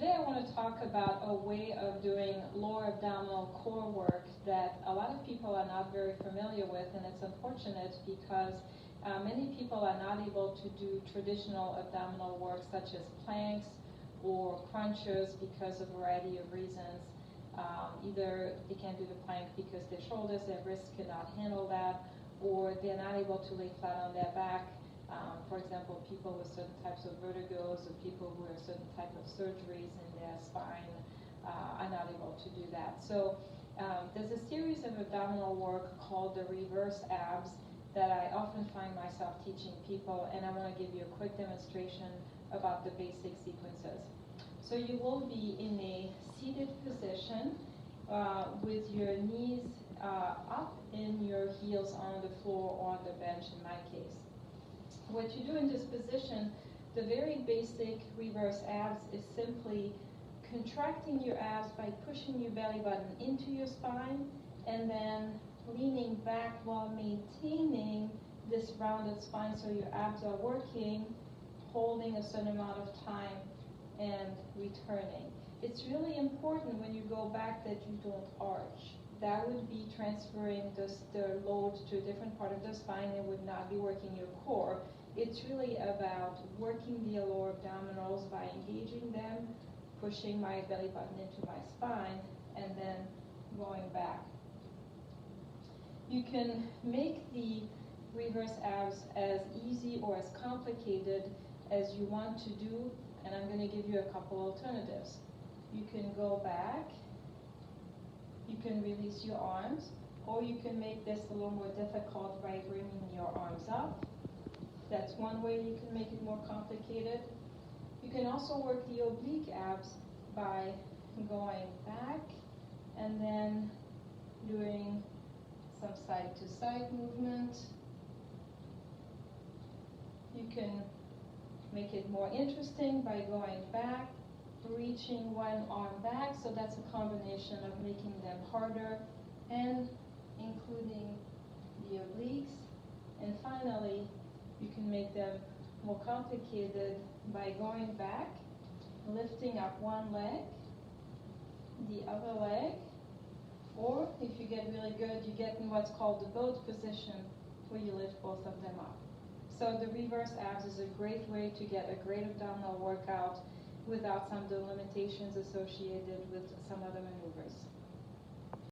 today I want to talk about a way of doing lower abdominal core work that a lot of people are not very familiar with, and it's unfortunate because many people are not able to do traditional abdominal work such as planks or crunches because of a variety of reasons. Either they can't do the plank because their shoulders, their wrists cannot handle that, or they're not able to lay flat on their back. For example, people with certain types of vertigos or people who have certain type of surgeries in their spine are not able to do that. So there's a series of abdominal work called the reverse abs that I often find myself teaching people, and I want to give you a quick demonstration about the basic sequences. So you will be in a seated position with your knees up and your heels on the floor or on the bench in my case. What you do in this position, the very basic reverse abs is simply contracting your abs by pushing your belly button into your spine and then leaning back while maintaining this rounded spine so your abs are working, holding a certain amount of time and returning. It's really important when you go back that you don't arch. That would be transferring the load to a different part of the spine and would not be working your core. It's really about working the lower abdominals by engaging them, pushing my belly button into my spine, and then going back. You can make the reverse abs as easy or as complicated as you want to do, and I'm going to give you a couple alternatives. You can go back, you can release your arms, or you can make this a little more difficult by bringing your arms up. That's one way you can make it more complicated. You can also work the oblique abs by going back and then doing some side-to-side movement. You can make it more interesting by going back, reaching one arm back, so that's a combination of making them harder and including the obliques. And finally, you can make them more complicated by going back, lifting up one leg, the other leg, or if you get really good, you get in what's called the boat position where you lift both of them up. So the reverse abs is a great way to get a great abdominal workout without some of the limitations associated with some other maneuvers.